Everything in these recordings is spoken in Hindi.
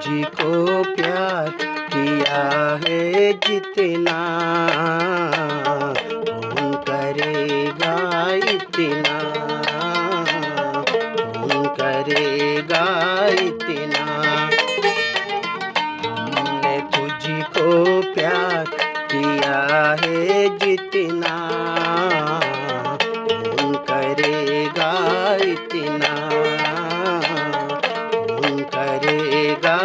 तुझको प्यार किया है जितना, कौन करेगा इतना, कौन करेगा इतना। हमने तुझको प्यार किया है जितना, कौन करेगा इतना, कौन करेगा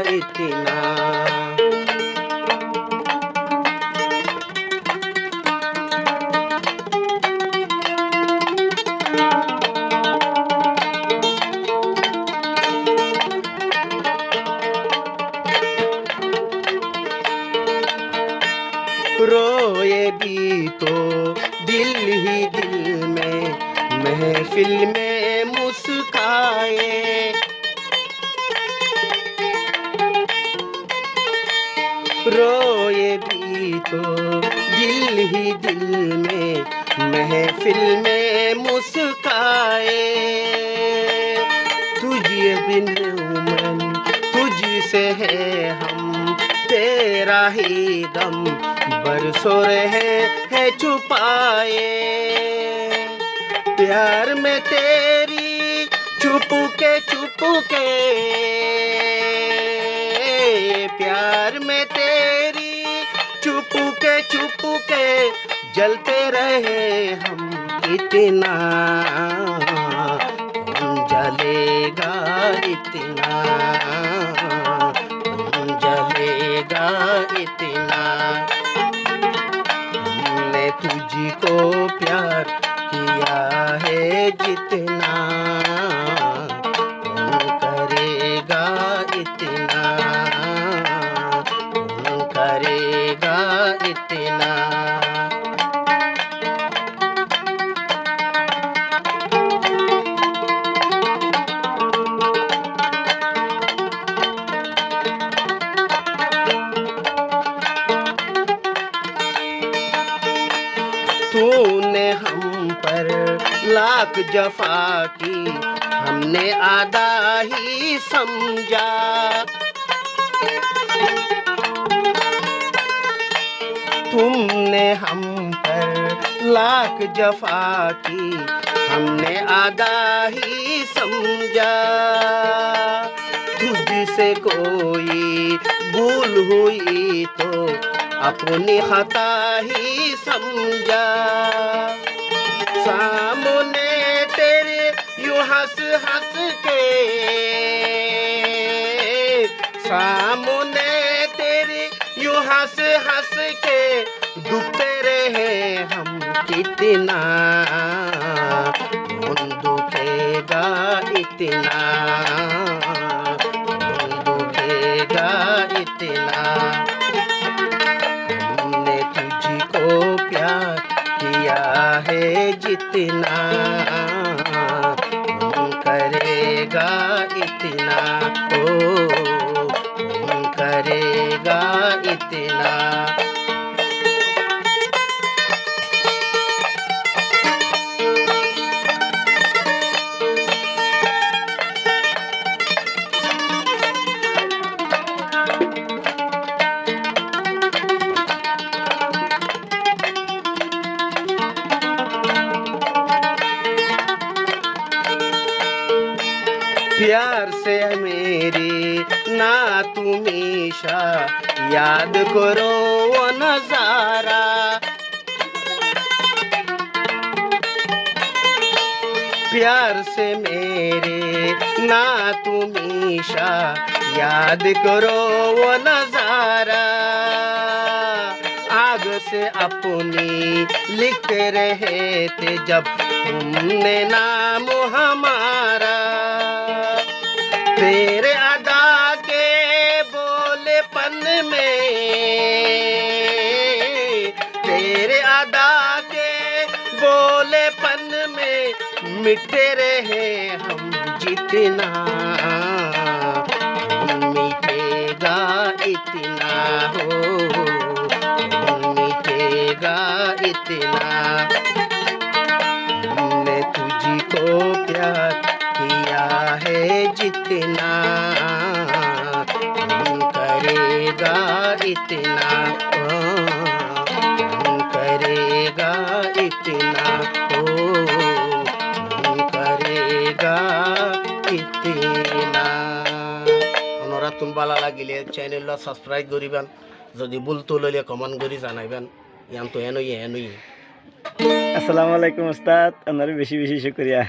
इतना। रोए भी तो दिल ही दिल में, महफिल में मुस्काए। रोए भी तो दिल ही दिल में, महफिल में मुस्काए। तुझे बिन उमन तुझसे है हम, तेरा ही गम बरसों रहे है छुपाए। प्यार में तेरी छुपके छुपके, प्यार में तेरी छुपके छुपके, जलते रहे हम कितना, कौन जलेगा इतना, कौन जलेगा इतना। हमने तुझको प्यार किया है जितना, कौन करेगा इतना, कौन करेगा इतना। तूने हम पर लाख जफा की, हमने आधा ही समझा। तुमने हम पर लाख जफा की, हमने आधा ही समझा। तुझसे कोई भूल हुई तो अपनी खता ही समझा। सामने तेरे यूं हंस हंस के, सामने तेरे यूं हंस हंस के, दुखते रहे हम कितना, कौन दुखेगा इतना, कौन दुखेगा इतना। हमने तुझको प्यार किया है जितना, कौन करेगा इतना, ओ कौन करेगा इतना। प्यार से मेरी ना तुमीशा, याद करो वो नजारा। प्यार से मेरे ना तुमीशा, याद करो वो नजारा। आग से अपनी लिख रहे थे जब तुमने नाम हमारा। तेरे अदा के बोलेपन में, तेरे अदा के बोलेपन में, मिटते रहे हम जितना, कौन मिटेगा इतना, हो कौन मिटेगा इतना। हमने तुझको प्यार किया है जितना, करेगा इतना कौन करेगा इतना कौन करेगा इतना আপনারা তুমি ভালো লাগিলে চ্যানেলটা সাবস্ক্রাইব করিবেন যদি ভুল তো লইলে কমেন্ট করে জানাইবেন ইয়ান তো এনই আসসালামু আলাইকুম উস্তাদ, আপনার বেশি বেশি শুকরিয়া।